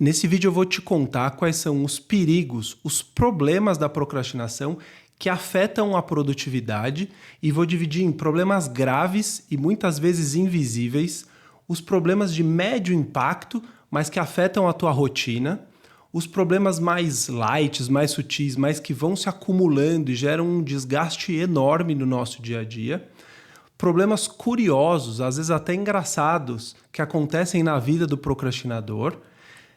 Nesse vídeo eu vou te contar quais são os perigos, os problemas da procrastinação que afetam a produtividade e vou dividir em problemas graves e muitas vezes invisíveis, os problemas de médio impacto, mas que afetam a tua rotina, os problemas mais light, mais sutis, mas que vão se acumulando e geram um desgaste enorme no nosso dia a dia, problemas curiosos, às vezes até engraçados, que acontecem na vida do procrastinador,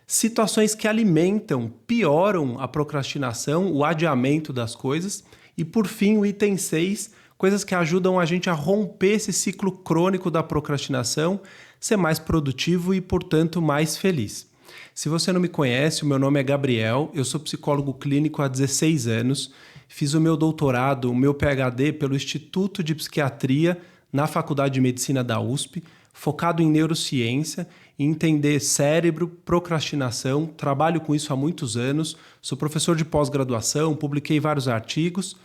situações que alimentam, pioram a procrastinação, o adiamento das coisas, e por fim o item 6, coisas que ajudam a gente a romper esse ciclo crônico da procrastinação, ser mais produtivo e, portanto, mais feliz. Se você não me conhece, o meu nome é Gabriel, eu sou psicólogo clínico há 16 anos, fiz o meu doutorado, o meu PhD pelo Instituto de Psiquiatria na Faculdade de Medicina da USP, focado em neurociência, em entender cérebro, procrastinação, trabalho com isso há muitos anos, sou professor de pós-graduação, publiquei vários artigos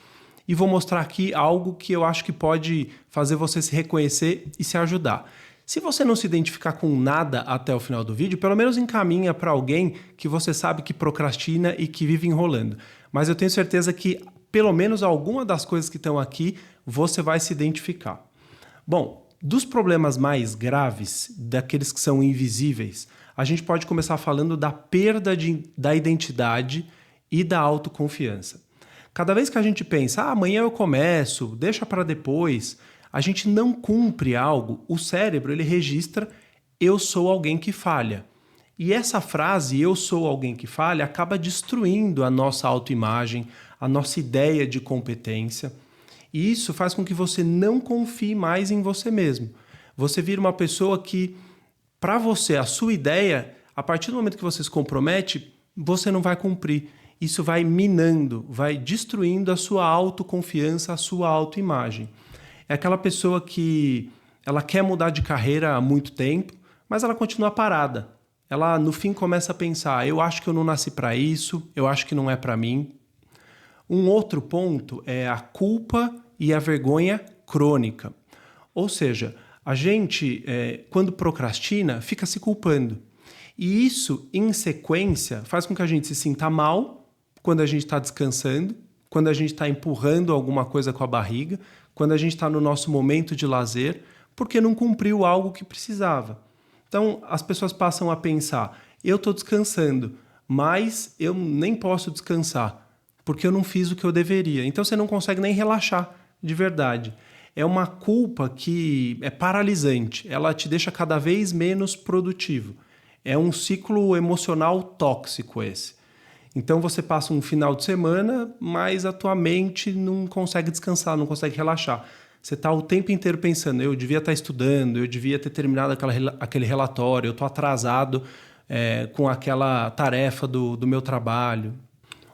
e vou mostrar aqui algo que eu acho que pode fazer você se reconhecer e se ajudar. Se você não se identificar com nada até o final do vídeo, pelo menos encaminha para alguém que você sabe que procrastina e que vive enrolando. Mas eu tenho certeza que pelo menos alguma das coisas que estão aqui você vai se identificar. Bom, dos problemas mais graves, daqueles que são invisíveis, a gente pode começar falando da perda da identidade e da autoconfiança. Cada vez que a gente pensa, amanhã eu começo, deixa para depois, a gente não cumpre algo, o cérebro ele registra eu sou alguém que falha. E essa frase, eu sou alguém que falha, acaba destruindo a nossa autoimagem, a nossa ideia de competência. E isso faz com que você não confie mais em você mesmo. Você vira uma pessoa que, para você, a sua ideia, a partir do momento que você se compromete, você não vai cumprir. Isso vai minando, vai destruindo a sua autoconfiança, a sua autoimagem. É aquela pessoa que ela quer mudar de carreira há muito tempo, mas ela continua parada. Ela, no fim, começa a pensar, eu acho que eu não nasci para isso, eu acho que não é para mim. Um outro ponto é a culpa e a vergonha crônica. Ou seja, a gente, quando procrastina, fica se culpando. E isso, em sequência, faz com que a gente se sinta mal quando a gente está descansando, quando a gente está empurrando alguma coisa com a barriga, quando a gente está no nosso momento de lazer, porque não cumpriu algo que precisava. Então, as pessoas passam a pensar, eu estou descansando, mas eu nem posso descansar, porque eu não fiz o que eu deveria. Então você não consegue nem relaxar de verdade. É uma culpa que é paralisante, ela te deixa cada vez menos produtivo. É um ciclo emocional tóxico esse. Então você passa um final de semana, mas a tua mente não consegue descansar, não consegue relaxar. Você está o tempo inteiro pensando, eu devia estar estudando, eu devia ter terminado aquele relatório, eu estou atrasado com aquela tarefa do meu trabalho.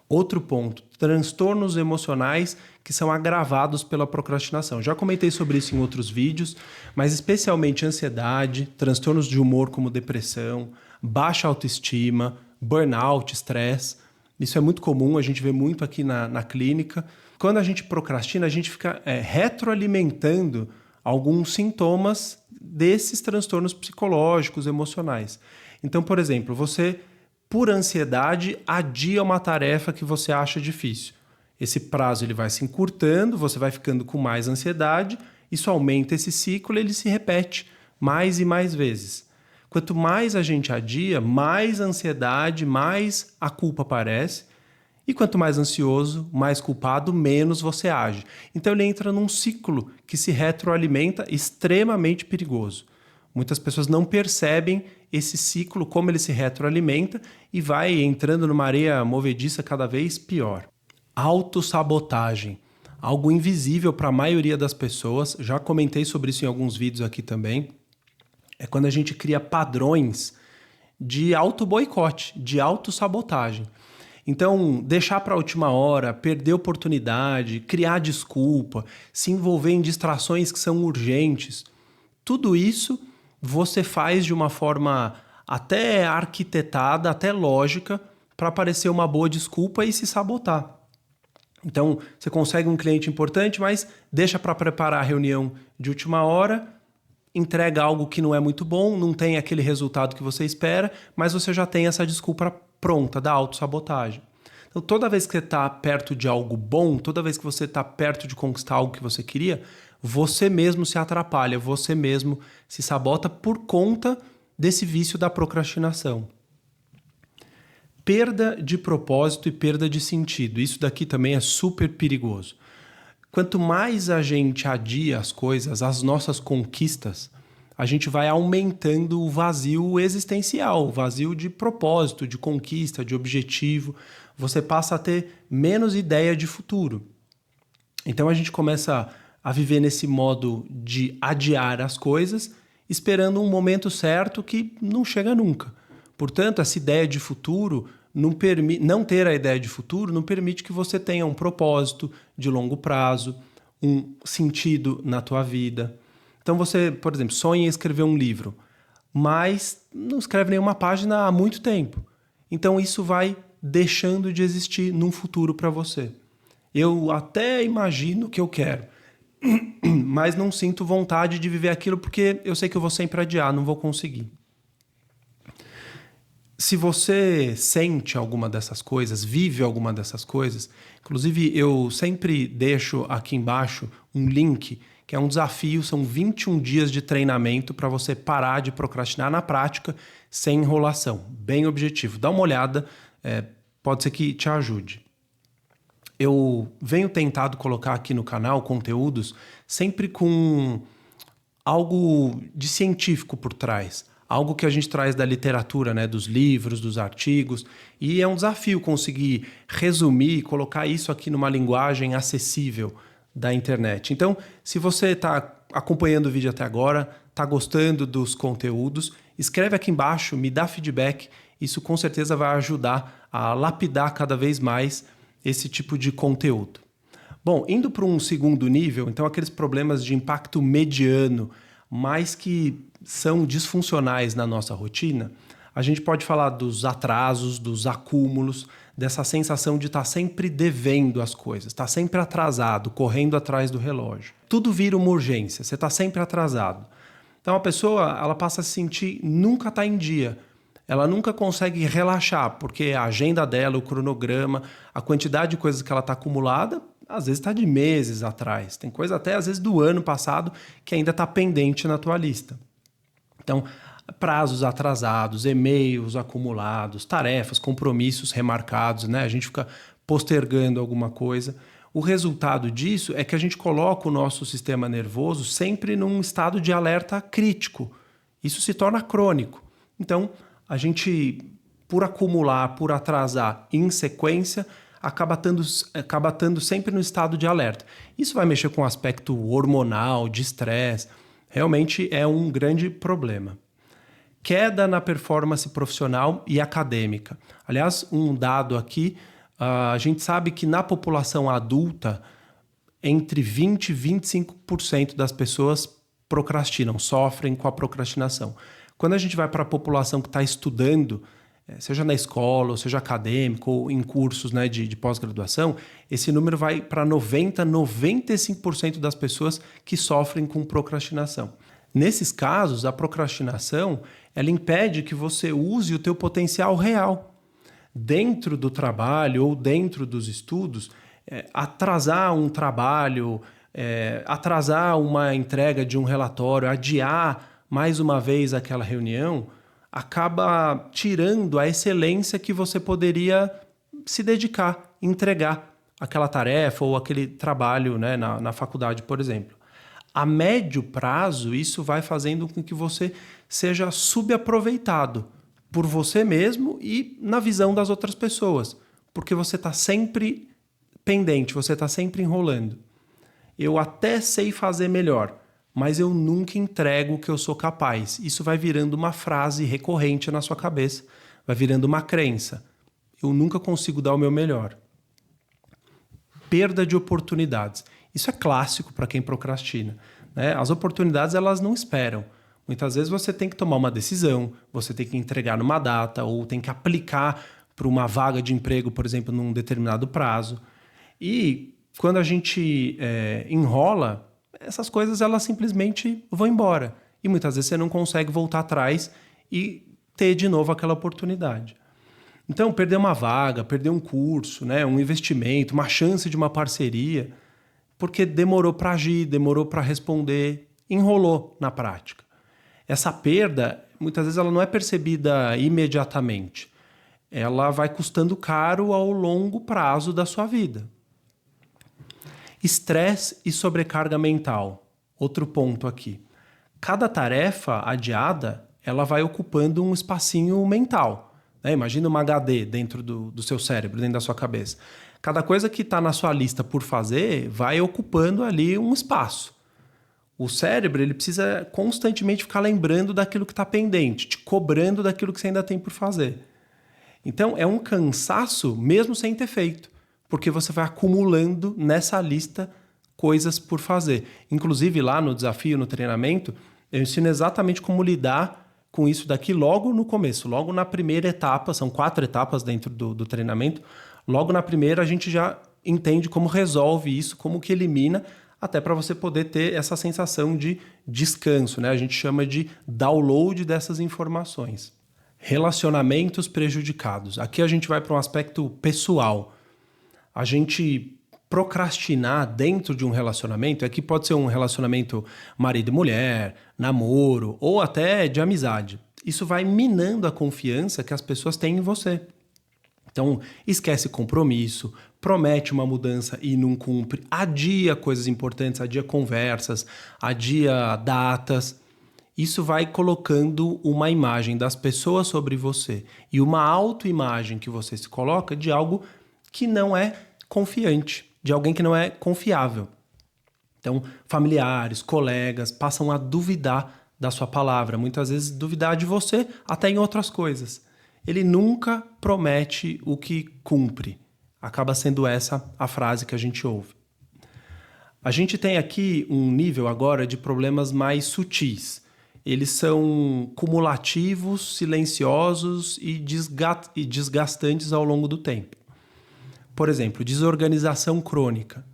Outro ponto, transtornos emocionais que são agravados pela procrastinação. Já comentei sobre isso em outros vídeos, mas especialmente ansiedade, transtornos de humor como depressão, baixa autoestima, burnout, estresse. Isso é muito comum, a gente vê muito aqui na clínica. Quando a gente procrastina, a gente fica retroalimentando alguns sintomas desses transtornos psicológicos, emocionais. Então, por exemplo, você, por ansiedade, adia uma tarefa que você acha difícil. Esse prazo ele vai se encurtando, você vai ficando com mais ansiedade, isso aumenta esse ciclo e ele se repete mais e mais vezes. Quanto mais a gente adia, mais ansiedade, mais a culpa aparece. E quanto mais ansioso, mais culpado, menos você age. Então ele entra num ciclo que se retroalimenta, extremamente perigoso. Muitas pessoas não percebem esse ciclo, como ele se retroalimenta e vai entrando numa areia movediça cada vez pior. Autossabotagem, algo invisível para a maioria das pessoas, já comentei sobre isso em alguns vídeos aqui também, é quando a gente cria padrões de auto-boicote, de autossabotagem. Então, deixar para a última hora, perder oportunidade, criar desculpa, se envolver em distrações que são urgentes, tudo isso você faz de uma forma até arquitetada, até lógica, para parecer uma boa desculpa e se sabotar. Então, você consegue um cliente importante, mas deixa para preparar a reunião de última hora, entrega algo que não é muito bom, não tem aquele resultado que você espera, mas você já tem essa desculpa pronta da autossabotagem. Então, toda vez que você está perto de algo bom, toda vez que você está perto de conquistar algo que você queria, você mesmo se atrapalha, você mesmo se sabota por conta desse vício da procrastinação. Perda de propósito e perda de sentido. Isso daqui também é super perigoso. Quanto mais a gente adia as coisas, as nossas conquistas, a gente vai aumentando o vazio existencial, o vazio de propósito, de conquista, de objetivo. Você passa a ter menos ideia de futuro. Então a gente começa a viver nesse modo de adiar as coisas, esperando um momento certo que não chega nunca. Portanto, essa ideia de futuro, não ter a ideia de futuro não permite que você tenha um propósito de longo prazo, um sentido na tua vida. Então você, por exemplo, sonha em escrever um livro, mas não escreve nenhuma página há muito tempo. Então isso vai deixando de existir num futuro para você. Eu até imagino que eu quero, mas não sinto vontade de viver aquilo porque eu sei que eu vou sempre adiar, não vou conseguir. Se você sente alguma dessas coisas, vive alguma dessas coisas, inclusive eu sempre deixo aqui embaixo um link que é um desafio, são 21 dias de treinamento para você parar de procrastinar na prática sem enrolação, bem objetivo. Dá uma olhada, pode ser que te ajude. Eu venho tentado colocar aqui no canal conteúdos sempre com algo de científico por trás. Algo que a gente traz da literatura, né, dos livros, dos artigos, e é um desafio conseguir resumir e colocar isso aqui numa linguagem acessível da internet. Então, se você está acompanhando o vídeo até agora, está gostando dos conteúdos, escreve aqui embaixo, me dá feedback, isso com certeza vai ajudar a lapidar cada vez mais esse tipo de conteúdo. Bom, indo para um segundo nível, então aqueles problemas de impacto mediano, mas que são disfuncionais na nossa rotina, a gente pode falar dos atrasos, dos acúmulos, dessa sensação de estar sempre devendo as coisas, estar sempre atrasado, correndo atrás do relógio. Tudo vira uma urgência, você está sempre atrasado. Então a pessoa ela passa a se sentir nunca está em dia. Ela nunca consegue relaxar, porque a agenda dela, o cronograma, a quantidade de coisas que ela está acumulada, às vezes está de meses atrás. Tem coisa até às vezes do ano passado que ainda está pendente na tua lista. Então, prazos atrasados, e-mails acumulados, tarefas, compromissos remarcados, né? A gente fica postergando alguma coisa. O resultado disso é que a gente coloca o nosso sistema nervoso sempre num estado de alerta crítico. Isso se torna crônico. Então, a gente, por acumular, por atrasar em sequência, acaba estando sempre no estado de alerta. Isso vai mexer com o aspecto hormonal, de estresse. Realmente é um grande problema. Queda na performance profissional e acadêmica. Aliás, um dado aqui, a gente sabe que na população adulta, entre 20% e 25% das pessoas procrastinam, sofrem com a procrastinação. Quando a gente vai para a população que está estudando, seja na escola, ou seja acadêmico, ou em cursos, né, de pós-graduação, esse número vai para 90%, 95% das pessoas que sofrem com procrastinação. Nesses casos, a procrastinação ela impede que você use o teu potencial real. Dentro do trabalho ou dentro dos estudos, atrasar um trabalho, atrasar uma entrega de um relatório, adiar mais uma vez aquela reunião, acaba tirando a excelência que você poderia se dedicar, entregar aquela tarefa ou aquele trabalho, né, na faculdade, por exemplo. A médio prazo, isso vai fazendo com que você seja subaproveitado por você mesmo e na visão das outras pessoas, porque você está sempre pendente, você está sempre enrolando. Eu até sei fazer melhor, mas eu nunca entrego o que eu sou capaz. Isso vai virando uma frase recorrente na sua cabeça, vai virando uma crença. Eu nunca consigo dar o meu melhor. Perda de oportunidades. Isso é clássico para quem procrastina, né? As oportunidades elas não esperam. Muitas vezes você tem que tomar uma decisão, você tem que entregar numa data ou tem que aplicar para uma vaga de emprego, por exemplo, num determinado prazo. E quando a gente enrola, essas coisas elas simplesmente vão embora. e muitas vezes você não consegue voltar atrás e ter de novo aquela oportunidade. Então, perder uma vaga, perder um curso, né, um investimento, uma chance de uma parceria, porque demorou para agir, demorou para responder, enrolou na prática. Essa perda, muitas vezes, ela não é percebida imediatamente. Ela vai custando caro ao longo prazo da sua vida. Estresse e sobrecarga mental. Outro ponto aqui. Cada tarefa adiada, ela vai ocupando um espacinho mental. Né? Imagina uma HD dentro do seu cérebro, dentro da sua cabeça. Cada coisa que está na sua lista por fazer vai ocupando ali um espaço. O cérebro ele precisa constantemente ficar lembrando daquilo que está pendente, te cobrando daquilo que você ainda tem por fazer. Então, é um cansaço mesmo sem ter feito, porque você vai acumulando nessa lista coisas por fazer. Inclusive, lá no desafio, no treinamento, eu ensino exatamente como lidar com isso daqui logo no começo, logo na primeira etapa, são 4 etapas dentro do treinamento. Logo na primeira, a gente já entende como resolve isso, como que elimina, até para você poder ter essa sensação de descanso, né? A gente chama de download dessas informações. Relacionamentos prejudicados. Aqui a gente vai para um aspecto pessoal. A gente procrastinar dentro de um relacionamento, aqui pode ser um relacionamento marido e mulher, namoro ou até de amizade. Isso vai minando a confiança que as pessoas têm em você. Então, esquece compromisso, promete uma mudança e não cumpre, adia coisas importantes, adia conversas, adia datas. Isso vai colocando uma imagem das pessoas sobre você e uma autoimagem que você se coloca de algo que não é confiante, de alguém que não é confiável. Então, familiares, colegas passam a duvidar da sua palavra, muitas vezes duvidar de você até em outras coisas. Ele nunca promete o que cumpre. Acaba sendo essa a frase que a gente ouve. A gente tem aqui um nível agora de problemas mais sutis. Eles são cumulativos, silenciosos e desgastantes ao longo do tempo. Por exemplo, desorganização crônica.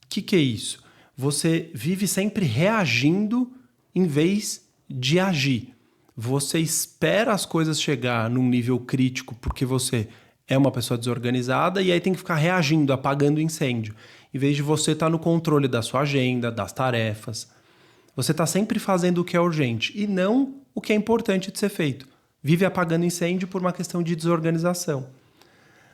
O que é isso? Você vive sempre reagindo em vez de agir. Você espera as coisas chegar num nível crítico porque você é uma pessoa desorganizada e aí tem que ficar reagindo, apagando incêndio. Em vez de você estar no controle da sua agenda, das tarefas. Você está sempre fazendo o que é urgente e não o que é importante de ser feito. Vive apagando incêndio por uma questão de desorganização.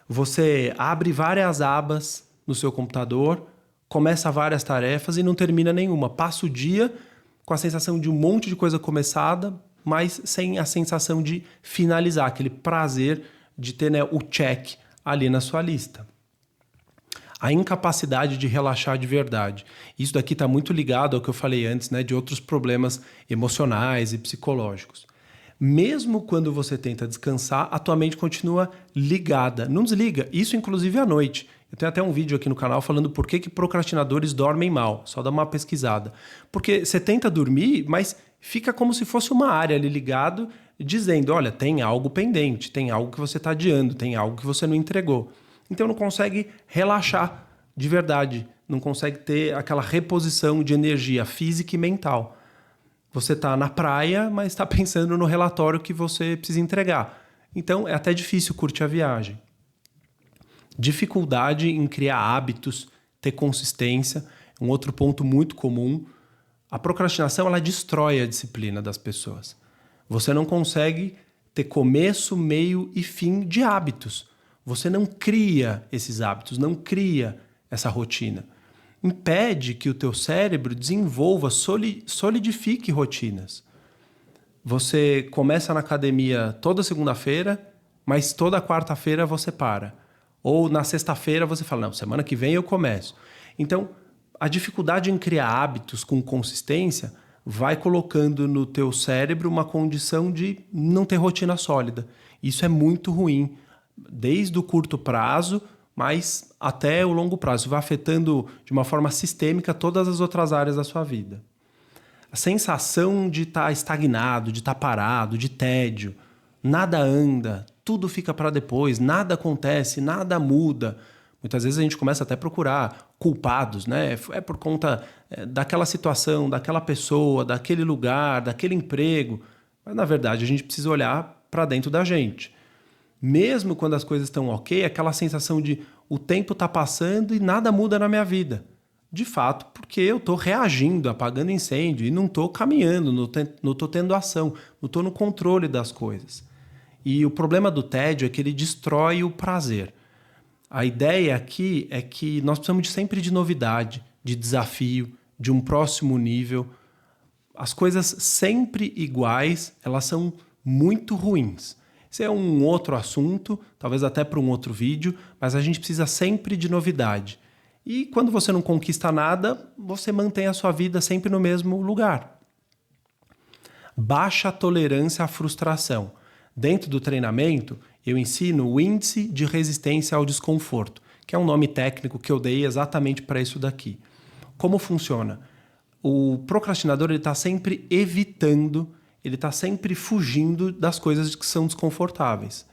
Você abre várias abas no seu computador, começa várias tarefas e não termina nenhuma. Passa o dia com a sensação de um monte de coisa começada, mas sem a sensação de finalizar, aquele prazer de ter, né, o check ali na sua lista. A incapacidade de relaxar de verdade. Isso daqui está muito ligado ao que eu falei antes, né, de outros problemas emocionais e psicológicos. Mesmo quando você tenta descansar, a tua mente continua ligada. Não desliga. Isso, inclusive, à noite. Eu tenho até um vídeo aqui no canal falando por que procrastinadores dormem mal. Só dá uma pesquisada. Porque você tenta dormir, mas fica como se fosse uma área ali ligado, dizendo, olha, tem algo pendente, tem algo que você está adiando, tem algo que você não entregou. Então não consegue relaxar de verdade. Não consegue ter aquela reposição de energia física e mental. Você está na praia, mas está pensando no relatório que você precisa entregar. Então, é até difícil curtir a viagem. Dificuldade em criar hábitos, ter consistência. Um outro ponto muito comum. A procrastinação, ela destrói a disciplina das pessoas. Você não consegue ter começo, meio e fim de hábitos. Você não cria esses hábitos, não cria essa rotina. Impede que o teu cérebro desenvolva, solidifique rotinas. Você começa na academia toda segunda-feira, mas toda quarta-feira você para. Ou na sexta-feira você fala, não, semana que vem eu começo. Então, a dificuldade em criar hábitos com consistência vai colocando no teu cérebro uma condição de não ter rotina sólida. Isso é muito ruim, desde o curto prazo, mas até o longo prazo. Vai afetando de uma forma sistêmica todas as outras áreas da sua vida. A sensação de estar estagnado, de estar parado, de tédio, nada anda, tudo fica para depois, nada acontece, nada muda. Muitas vezes a gente começa até a procurar culpados, né? É por conta daquela situação, daquela pessoa, daquele lugar, daquele emprego. Mas, na verdade, a gente precisa olhar para dentro da gente. Mesmo quando as coisas estão ok, aquela sensação de o tempo está passando e nada muda na minha vida. De fato, porque eu estou reagindo, apagando incêndio e não estou caminhando, não estou tendo ação, não estou no controle das coisas. E o problema do tédio é que ele destrói o prazer. A ideia aqui é que nós precisamos sempre de novidade, de desafio, de um próximo nível. As coisas sempre iguais, elas são muito ruins. Esse é um outro assunto, talvez até para um outro vídeo, mas a gente precisa sempre de novidade. E quando você não conquista nada, você mantém a sua vida sempre no mesmo lugar. Baixa tolerância à frustração. Dentro do treinamento, eu ensino o índice de resistência ao desconforto, que é um nome técnico que eu dei exatamente para isso daqui. Como funciona? O procrastinador está sempre evitando, ele está sempre fugindo das coisas que são desconfortáveis.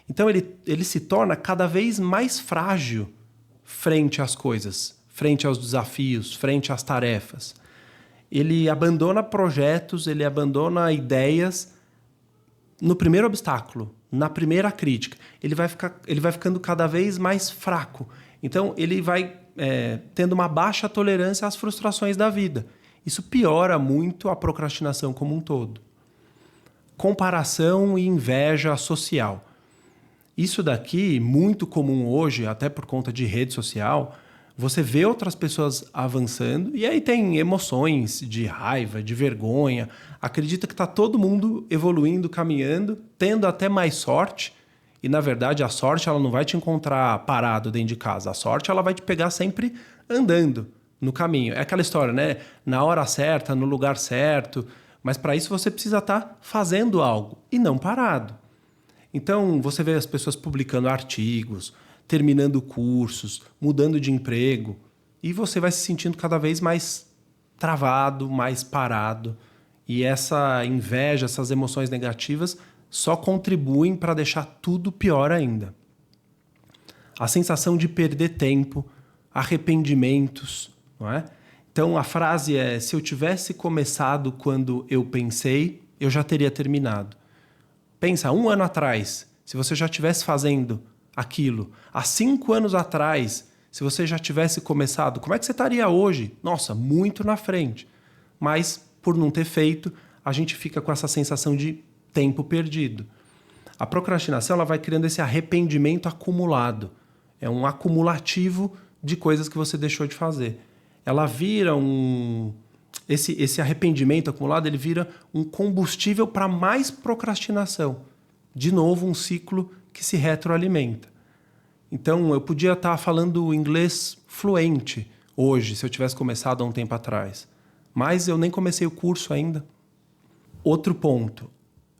Então ele se torna cada vez mais frágil frente às coisas, frente aos desafios, frente às tarefas. Ele abandona projetos, ele abandona ideias no primeiro obstáculo, na primeira crítica. Ele vai ficando cada vez mais fraco. Então, ele vai tendo uma baixa tolerância às frustrações da vida. Isso piora muito a procrastinação como um todo. Comparação e inveja social. Isso daqui, muito comum hoje, até por conta de rede social, você vê outras pessoas avançando e aí tem emoções de raiva, de vergonha, acredita que está todo mundo evoluindo, caminhando, tendo até mais sorte e, na verdade, a sorte ela não vai te encontrar parado dentro de casa, a sorte ela vai te pegar sempre andando no caminho. É aquela história, né? Na hora certa, no lugar certo, mas para isso você precisa estar fazendo algo e não parado. Então, você vê as pessoas publicando artigos, terminando cursos, mudando de emprego, e você vai se sentindo cada vez mais travado, mais parado. E essa inveja, essas emoções negativas só contribuem para deixar tudo pior ainda. A sensação de perder tempo, arrependimentos, não é? Então, a frase é: se eu tivesse começado quando eu pensei, eu já teria terminado. Pensa, 1 ano atrás, se você já estivesse fazendo aquilo. Há 5 anos atrás, se você já tivesse começado, como é que você estaria hoje? Nossa, muito na frente. Mas, por não ter feito, a gente fica com essa sensação de tempo perdido. A procrastinação ela vai criando esse arrependimento acumulado. É um acumulativo de coisas que você deixou de fazer. Ela vira Esse arrependimento acumulado, ele vira um combustível para mais procrastinação. De novo, um ciclo que se retroalimenta. Então, eu podia estar falando inglês fluente hoje, se eu tivesse começado há um tempo atrás. Mas eu nem comecei o curso ainda. Outro ponto,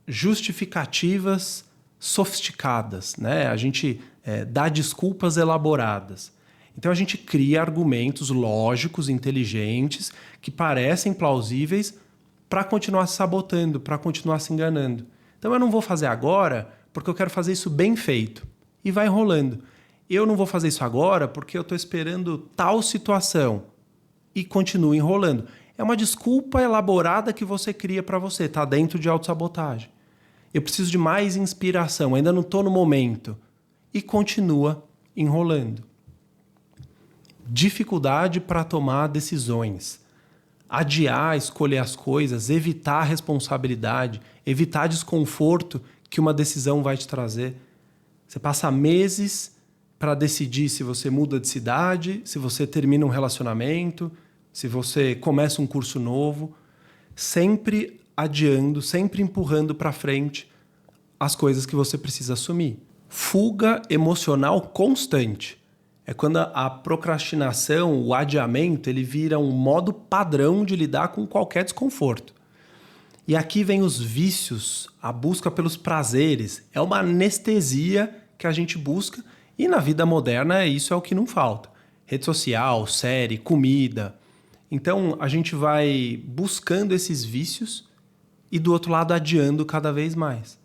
justificativas sofisticadas, né? A gente dá desculpas elaboradas. Então a gente cria argumentos lógicos, inteligentes, que parecem plausíveis para continuar se sabotando, para continuar se enganando. Então eu não vou fazer agora porque eu quero fazer isso bem feito. E vai enrolando. Eu não vou fazer isso agora porque eu estou esperando tal situação. E continua enrolando. É uma desculpa elaborada que você cria para você. Está dentro de autossabotagem. Eu preciso de mais inspiração. Ainda não estou no momento. E continua enrolando. Dificuldade para tomar decisões. Adiar, escolher as coisas, evitar a responsabilidade, evitar desconforto que uma decisão vai te trazer. Você passa meses para decidir se você muda de cidade, se você termina um relacionamento, se você começa um curso novo, sempre adiando, sempre empurrando para frente as coisas que você precisa assumir. Fuga emocional constante. É quando a procrastinação, o adiamento, ele vira um modo padrão de lidar com qualquer desconforto. E aqui vem os vícios, a busca pelos prazeres. É uma anestesia que a gente busca e na vida moderna isso é o que não falta. Rede social, série, comida. Então a gente vai buscando esses vícios e do outro lado adiando cada vez mais.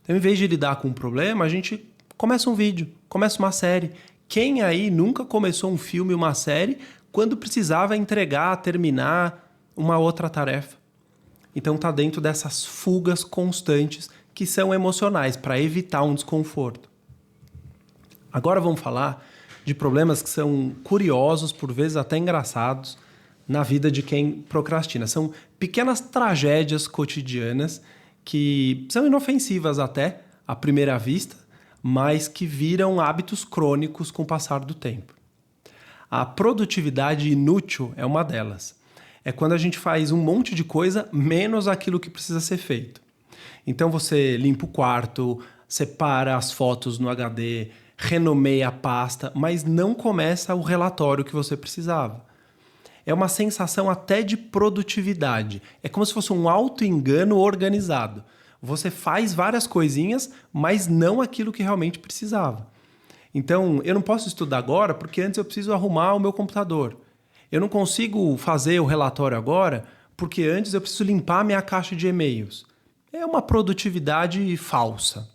Então, em vez de lidar com um problema, a gente começa um vídeo, começa uma série Quem aí nunca começou um filme, uma série, quando precisava entregar, terminar uma outra tarefa? Então tá dentro dessas fugas constantes que são emocionais, para evitar um desconforto. Agora vamos falar de problemas que são curiosos, por vezes até engraçados, na vida de quem procrastina. São pequenas tragédias cotidianas que são inofensivas até à primeira vista, mas que viram hábitos crônicos com o passar do tempo. A produtividade inútil é uma delas. É quando a gente faz um monte de coisa menos aquilo que precisa ser feito. Então você limpa o quarto, separa as fotos no HD, renomeia a pasta, mas não começa o relatório que você precisava. É uma sensação até de produtividade. É como se fosse um auto-engano organizado. Você faz várias coisinhas, mas não aquilo que realmente precisava. Então, eu não posso estudar agora porque antes eu preciso arrumar o meu computador. Eu não consigo fazer o relatório agora porque antes eu preciso limpar a minha caixa de e-mails. É uma produtividade falsa.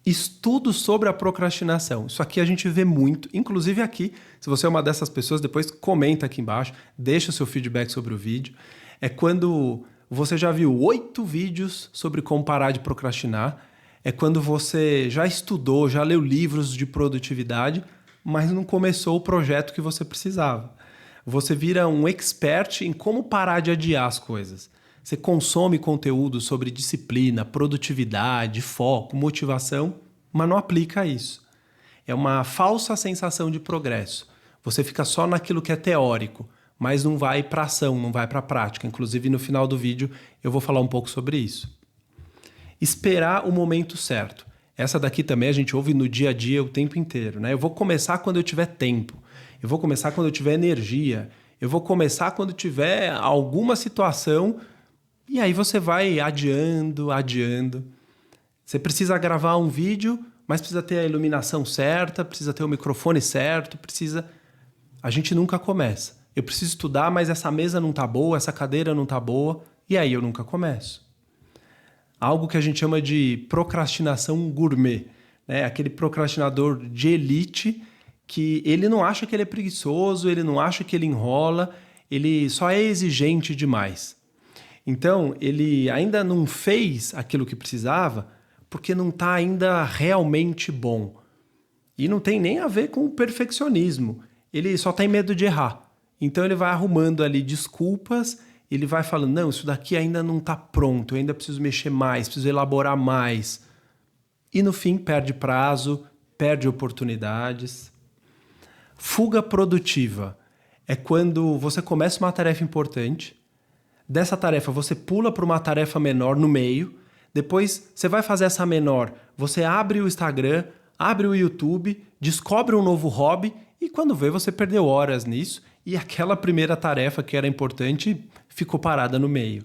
Estudos sobre a procrastinação. Isso aqui a gente vê muito, inclusive aqui. Se você é uma dessas pessoas, depois comenta aqui embaixo, deixa o seu feedback sobre o vídeo. É quando você já viu 8 vídeos sobre como parar de procrastinar. É quando você já estudou, já leu livros de produtividade, mas não começou o projeto que você precisava. Você vira um expert em como parar de adiar as coisas. Você consome conteúdo sobre disciplina, produtividade, foco, motivação, mas não aplica isso. É uma falsa sensação de progresso. Você fica só naquilo que é teórico, mas não vai para ação, não vai para a prática. Inclusive, no final do vídeo, eu vou falar um pouco sobre isso. Esperar o momento certo. Essa daqui também a gente ouve no dia a dia o tempo inteiro, né? Eu vou começar quando eu tiver tempo. Eu vou começar quando eu tiver energia. Eu vou começar quando tiver alguma situação. E aí você vai adiando. Você precisa gravar um vídeo, mas precisa ter a iluminação certa, precisa ter o microfone certo, A gente nunca começa. Eu preciso estudar, mas essa mesa não tá boa, essa cadeira não tá boa, e aí eu nunca começo. Algo que a gente chama de procrastinação gourmet, né? Aquele procrastinador de elite que ele não acha que ele é preguiçoso, ele não acha que ele enrola, ele só é exigente demais. Então, ele ainda não fez aquilo que precisava porque não está ainda realmente bom. E não tem nem a ver com o perfeccionismo. Ele só tem medo de errar. Então, ele vai arrumando ali desculpas, ele vai falando, não, isso daqui ainda não está pronto, eu ainda preciso mexer mais, preciso elaborar mais. E, no fim, perde prazo, perde oportunidades. Fuga produtiva é quando você começa uma tarefa importante. Dessa tarefa, você pula para uma tarefa menor no meio. Depois, você vai fazer essa menor. Você abre o Instagram, abre o YouTube, descobre um novo hobby e quando vê, você perdeu horas nisso e aquela primeira tarefa que era importante ficou parada no meio.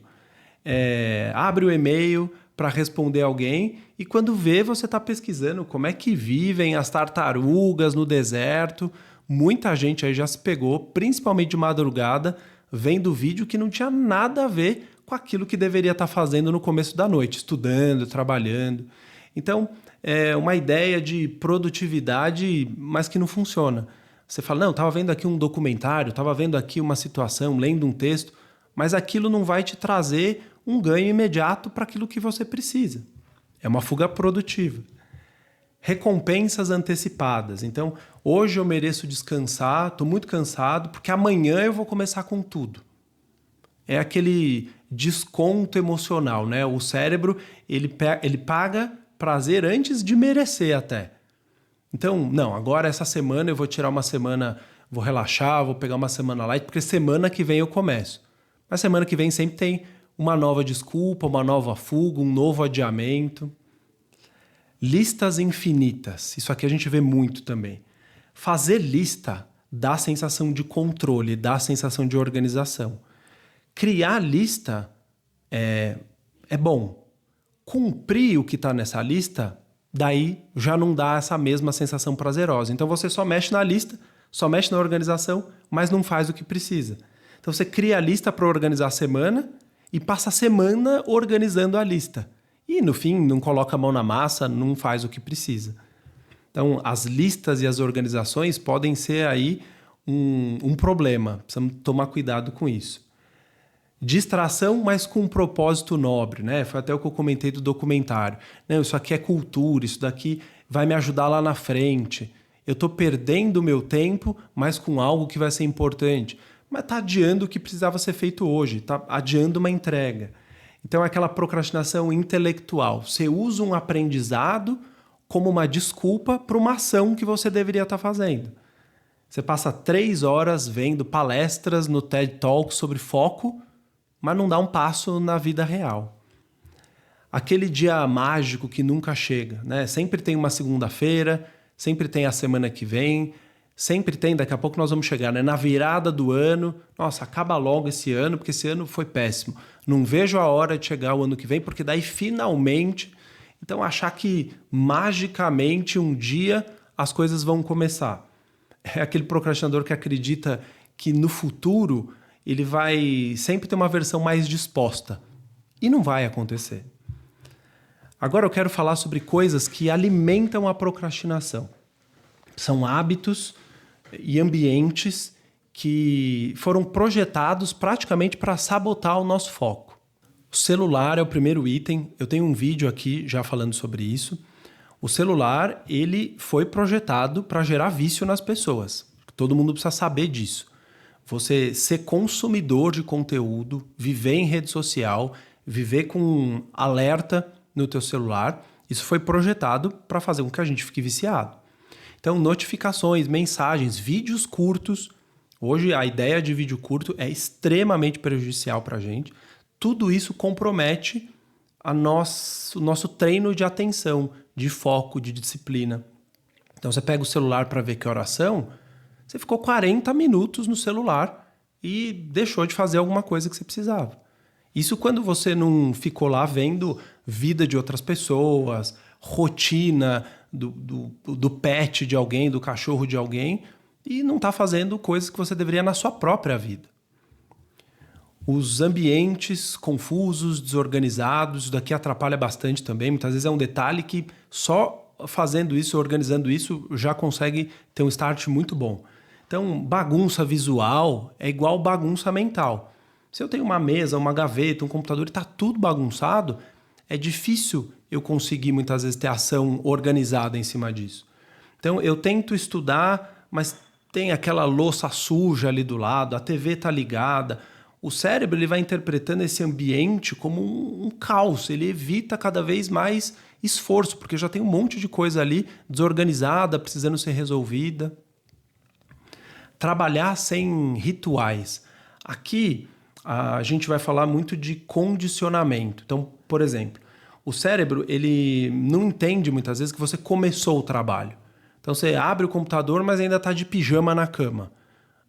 Abre o e-mail para responder alguém e quando vê, você está pesquisando como é que vivem as tartarugas no deserto. Muita gente aí já se pegou, principalmente de madrugada, vendo vídeo que não tinha nada a ver com aquilo que deveria estar fazendo no começo da noite, estudando, trabalhando. Então, é uma ideia de produtividade, mas que não funciona. Você fala, não, estava vendo aqui um documentário, estava vendo aqui uma situação, lendo um texto, mas aquilo não vai te trazer um ganho imediato para aquilo que você precisa. É uma fuga produtiva. Recompensas antecipadas. Então, hoje eu mereço descansar, estou muito cansado, porque amanhã eu vou começar com tudo. É aquele desconto emocional, né? O cérebro, ele paga prazer antes de merecer até. Então, não, agora essa semana eu vou tirar uma semana, vou relaxar, vou pegar uma semana light, porque semana que vem eu começo. Mas semana que vem sempre tem uma nova desculpa, uma nova fuga, um novo adiamento. Listas infinitas. Isso aqui a gente vê muito também. Fazer lista dá a sensação de controle, dá a sensação de organização. Criar lista é bom. Cumprir o que está nessa lista, daí já não dá essa mesma sensação prazerosa. Então você só mexe na lista, só mexe na organização, mas não faz o que precisa. Então você cria a lista para organizar a semana e passa a semana organizando a lista. E no fim não coloca a mão na massa, não faz o que precisa. Então, as listas e as organizações podem ser aí um problema. Precisamos tomar cuidado com isso. Distração, mas com um propósito nobre, né? Foi até o que eu comentei do documentário. Não, isso aqui é cultura, isso daqui vai me ajudar lá na frente. Eu estou perdendo o meu tempo, mas com algo que vai ser importante. Mas está adiando o que precisava ser feito hoje, está adiando uma entrega. Então é aquela procrastinação intelectual. Você usa um aprendizado como uma desculpa para uma ação que você deveria estar fazendo. Você passa 3 horas vendo palestras no TED Talk sobre foco, mas não dá um passo na vida real. Aquele dia mágico que nunca chega, né? Sempre tem uma segunda-feira, sempre tem a semana que vem, sempre tem, daqui a pouco nós vamos chegar, né? Na virada do ano, nossa, acaba logo esse ano, porque esse ano foi péssimo. Não vejo a hora de chegar o ano que vem, porque daí finalmente... Então achar que magicamente um dia as coisas vão começar. É aquele procrastinador que acredita que no futuro ele vai sempre ter uma versão mais disposta. E não vai acontecer. Agora eu quero falar sobre coisas que alimentam a procrastinação. São hábitos e ambientes que foram projetados praticamente para sabotar o nosso foco. O celular é o primeiro item. Eu tenho um vídeo aqui já falando sobre isso. O celular, ele foi projetado para gerar vício nas pessoas. Todo mundo precisa saber disso. Você ser consumidor de conteúdo, viver em rede social, viver com alerta no teu celular, isso foi projetado para fazer com que a gente fique viciado. Então, notificações, mensagens, vídeos curtos. Hoje, a ideia de vídeo curto é extremamente prejudicial para a gente. Tudo isso compromete o nosso treino de atenção, de foco, de disciplina. Então, você pega o celular para ver que horas são, você ficou 40 minutos no celular e deixou de fazer alguma coisa que você precisava. Isso quando você não ficou lá vendo vida de outras pessoas, rotina do pet de alguém, do cachorro de alguém, e não está fazendo coisas que você deveria na sua própria vida. Os ambientes confusos, desorganizados, isso daqui atrapalha bastante também. Muitas vezes é um detalhe que só fazendo isso, organizando isso, já consegue ter um start muito bom. Então, bagunça visual é igual bagunça mental. Se eu tenho uma mesa, uma gaveta, um computador e está tudo bagunçado, é difícil eu conseguir muitas vezes ter ação organizada em cima disso. Então, eu tento estudar, mas tem aquela louça suja ali do lado, a TV está ligada. O cérebro ele vai interpretando esse ambiente como um caos, ele evita cada vez mais esforço, porque já tem um monte de coisa ali desorganizada, precisando ser resolvida. Trabalhar sem rituais. Aqui a gente vai falar muito de condicionamento. Então, por exemplo, o cérebro ele não entende muitas vezes que você começou o trabalho. Então você abre o computador, mas ainda está de pijama na cama.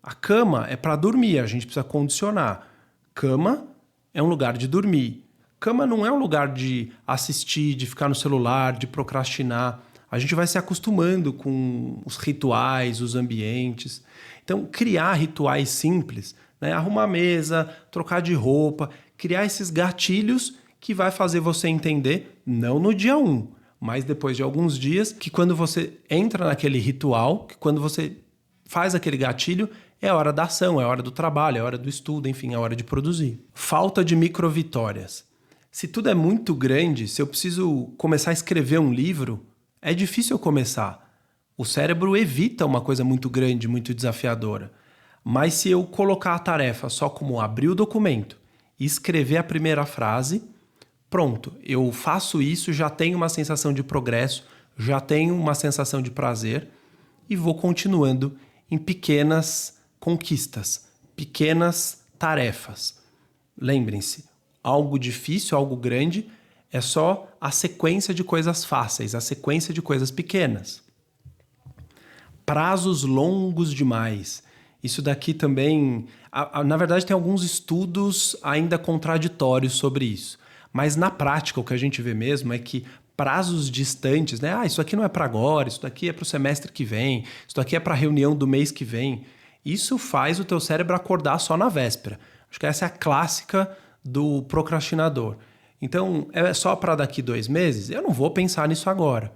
A cama é para dormir, a gente precisa condicionar. Cama é um lugar de dormir. Cama não é um lugar de assistir, de ficar no celular, de procrastinar. A gente vai se acostumando com os rituais, os ambientes. Então, criar rituais simples, né? Arrumar a mesa, trocar de roupa, criar esses gatilhos que vai fazer você entender, não no dia 1, mas depois de alguns dias, que quando você entra naquele ritual, que quando você faz aquele gatilho, é a hora da ação, é a hora do trabalho, é a hora do estudo, enfim, é a hora de produzir. Falta de microvitórias. Se tudo é muito grande, se eu preciso começar a escrever um livro, é difícil eu começar. O cérebro evita uma coisa muito grande, muito desafiadora. Mas se eu colocar a tarefa só como abrir o documento e escrever a primeira frase, pronto, eu faço isso, já tenho uma sensação de progresso, já tenho uma sensação de prazer e vou continuando em pequenas conquistas, pequenas tarefas. Lembrem-se, algo difícil, algo grande, é só a sequência de coisas fáceis, a sequência de coisas pequenas. Prazos longos demais. Isso daqui também... Na verdade, tem alguns estudos ainda contraditórios sobre isso. Mas na prática, o que a gente vê mesmo é que prazos distantes, né? Isso aqui não é para agora, isso daqui é para o semestre que vem, isso daqui é para a reunião do mês que vem. Isso faz o teu cérebro acordar só na véspera. Acho que essa é a clássica do procrastinador. Então, é só para daqui 2 meses? Eu não vou pensar nisso agora.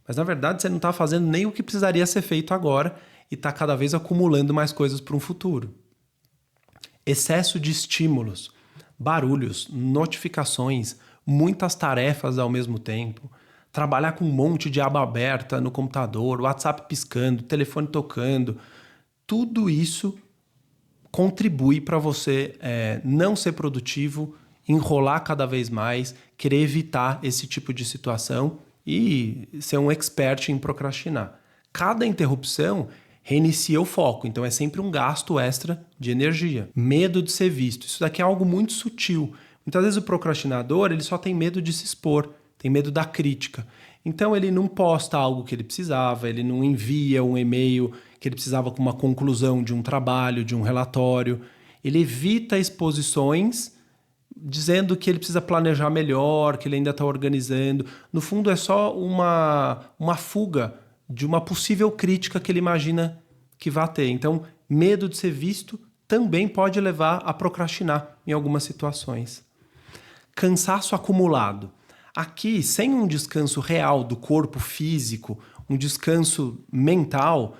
Mas na verdade você não está fazendo nem o que precisaria ser feito agora e está cada vez acumulando mais coisas para um futuro. Excesso de estímulos, barulhos, notificações, muitas tarefas ao mesmo tempo, trabalhar com um monte de aba aberta no computador, WhatsApp piscando, telefone tocando, tudo isso contribui para você não ser produtivo, enrolar cada vez mais, querer evitar esse tipo de situação e ser um expert em procrastinar. Cada interrupção reinicia o foco, então é sempre um gasto extra de energia. Medo de ser visto. Isso daqui é algo muito sutil. Muitas vezes o procrastinador ele só tem medo de se expor, tem medo da crítica. Então ele não posta algo que ele precisava, ele não envia um e-mail que ele precisava com uma conclusão de um trabalho, de um relatório. Ele evita exposições dizendo que ele precisa planejar melhor, que ele ainda está organizando. No fundo é só uma fuga de uma possível crítica que ele imagina que vai ter. Então, medo de ser visto também pode levar a procrastinar em algumas situações. Cansaço acumulado. Aqui, sem um descanso real do corpo físico, um descanso mental,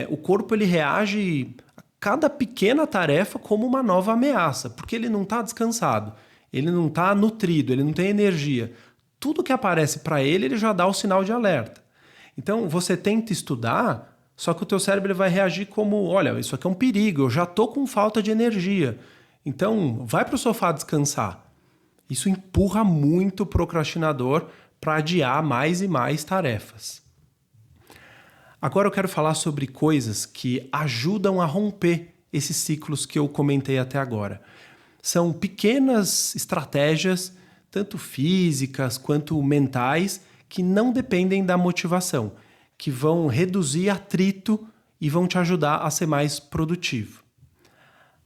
o corpo ele reage a cada pequena tarefa como uma nova ameaça, porque ele não está descansado, ele não está nutrido, ele não tem energia. Tudo que aparece para ele já dá o sinal de alerta. Então, você tenta estudar, só que o teu cérebro ele vai reagir como, olha, isso aqui é um perigo, eu já estou com falta de energia. Então, vai para o sofá descansar. Isso empurra muito o procrastinador para adiar mais e mais tarefas. Agora eu quero falar sobre coisas que ajudam a romper esses ciclos que eu comentei até agora. São pequenas estratégias, tanto físicas quanto mentais, que não dependem da motivação, que vão reduzir atrito e vão te ajudar a ser mais produtivo.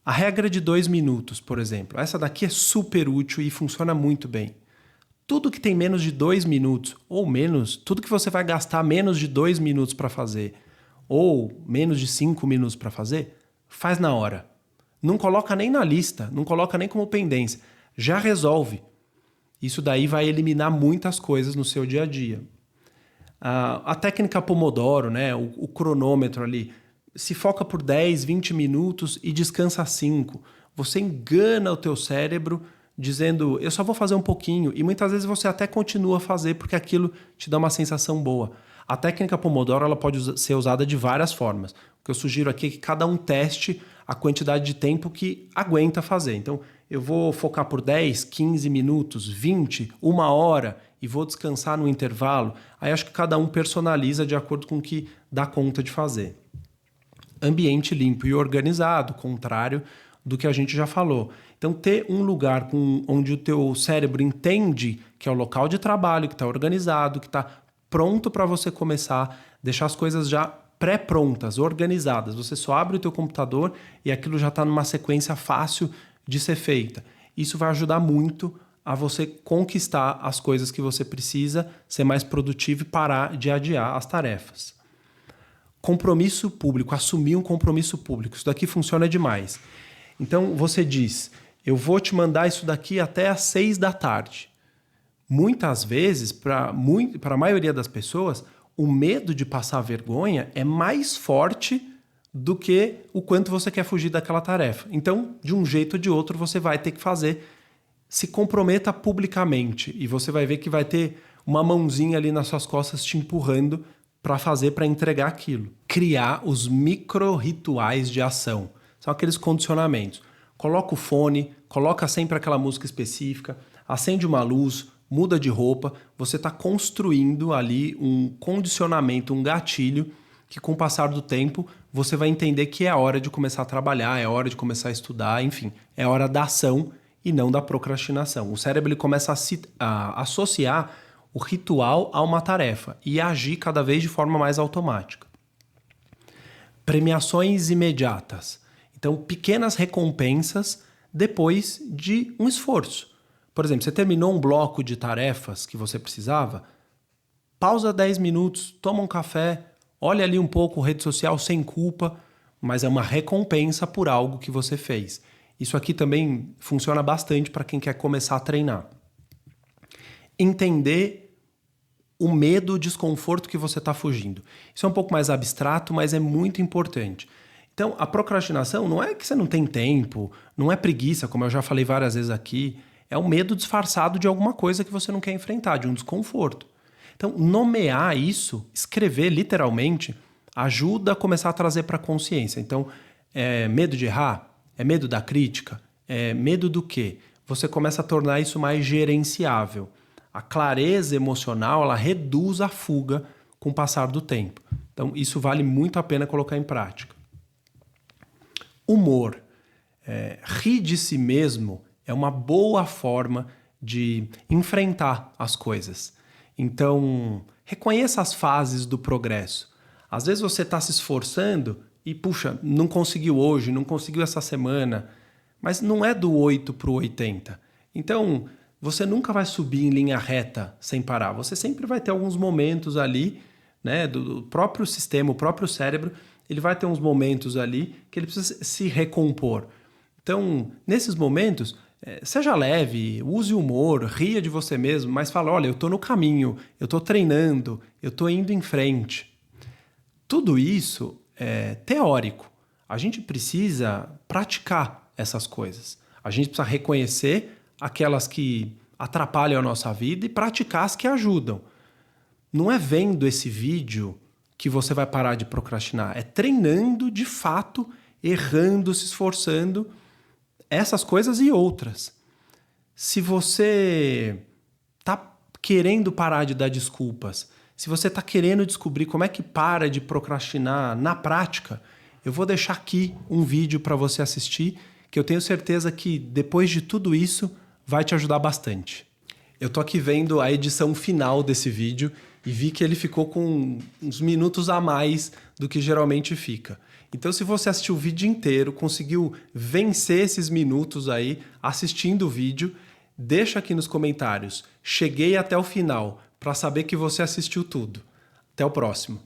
A regra de 2 minutos, por exemplo, essa daqui é super útil e funciona muito bem. Tudo que tem menos de 2 minutos, ou menos, tudo que você vai gastar menos de 2 minutos para fazer, ou menos de 5 minutos para fazer, faz na hora. Não coloca nem na lista, não coloca nem como pendência. Já resolve. Isso daí vai eliminar muitas coisas no seu dia a dia. A técnica Pomodoro, né, o cronômetro ali, se foca por 10, 20 minutos e descansa 5. Você engana o teu cérebro dizendo, eu só vou fazer um pouquinho, e muitas vezes você até continua a fazer porque aquilo te dá uma sensação boa. A técnica Pomodoro ela pode ser usada de várias formas. O que eu sugiro aqui é que cada um teste a quantidade de tempo que aguenta fazer. Então, eu vou focar por 10, 15 minutos, 20, 1 hora e vou descansar no intervalo. Aí acho que cada um personaliza de acordo com o que dá conta de fazer. Ambiente limpo e organizado, contrário do que a gente já falou. Então, ter um lugar onde o teu cérebro entende que é o local de trabalho, que está organizado, que está pronto para você começar, deixar as coisas já pré-prontas, organizadas. Você só abre o teu computador e aquilo já está numa sequência fácil de ser feita. Isso vai ajudar muito a você conquistar as coisas que você precisa, ser mais produtivo e parar de adiar as tarefas. Compromisso público, assumir um compromisso público. Isso daqui funciona demais. Então você diz, eu vou te mandar isso daqui até às 6 da tarde. Muitas vezes, para a maioria das pessoas, o medo de passar vergonha é mais forte do que o quanto você quer fugir daquela tarefa. Então, de um jeito ou de outro, você vai ter que fazer. Se comprometa publicamente e você vai ver que vai ter uma mãozinha ali nas suas costas te empurrando para fazer, para entregar aquilo. Criar os micro-rituais de ação. São aqueles condicionamentos. Coloca o fone, coloca sempre aquela música específica, acende uma luz, muda de roupa. Você está construindo ali um condicionamento, um gatilho que com o passar do tempo você vai entender que é a hora de começar a trabalhar, é a hora de começar a estudar, enfim, é a hora da ação e não da procrastinação. O cérebro ele começa a associar o ritual a uma tarefa e agir cada vez de forma mais automática. Premiações imediatas. Então, pequenas recompensas depois de um esforço. Por exemplo, você terminou um bloco de tarefas que você precisava, pausa 10 minutos, toma um café, olha ali um pouco rede social sem culpa, mas é uma recompensa por algo que você fez. Isso aqui também funciona bastante para quem quer começar a treinar. Entender o medo, o desconforto que você está fugindo. Isso é um pouco mais abstrato, mas é muito importante. Então, a procrastinação não é que você não tem tempo, não é preguiça, como eu já falei várias vezes aqui, é um medo disfarçado de alguma coisa que você não quer enfrentar, de um desconforto. Então, nomear isso, escrever literalmente, ajuda a começar a trazer para a consciência. Então, é medo de errar? É medo da crítica? É medo do quê? Você começa a tornar isso mais gerenciável. A clareza emocional, ela reduz a fuga com o passar do tempo. Então, isso vale muito a pena colocar em prática. Humor. Rir de si mesmo é uma boa forma de enfrentar as coisas. Então, reconheça as fases do progresso. Às vezes você está se esforçando e, puxa, não conseguiu hoje, não conseguiu essa semana, mas não é do 8 para o 80. Então, você nunca vai subir em linha reta sem parar. Você sempre vai ter alguns momentos ali, né, do próprio sistema, o próprio cérebro, ele vai ter uns momentos ali que ele precisa se recompor. Então, nesses momentos, seja leve, use humor, ria de você mesmo, mas fala, olha, eu estou no caminho, eu estou treinando, eu estou indo em frente. Tudo isso é teórico. A gente precisa praticar essas coisas. A gente precisa reconhecer aquelas que atrapalham a nossa vida e praticar as que ajudam. Não é vendo esse vídeo que você vai parar de procrastinar. É treinando de fato, errando, se esforçando, essas coisas e outras. Se você está querendo parar de dar desculpas, se você está querendo descobrir como é que para de procrastinar na prática, eu vou deixar aqui um vídeo para você assistir, que eu tenho certeza que depois de tudo isso vai te ajudar bastante. Eu tô aqui vendo a edição final desse vídeo e vi que ele ficou com uns minutos a mais do que geralmente fica. Então, se você assistiu o vídeo inteiro, conseguiu vencer esses minutos aí assistindo o vídeo, deixa aqui nos comentários. Cheguei até o final para saber que você assistiu tudo. Até o próximo.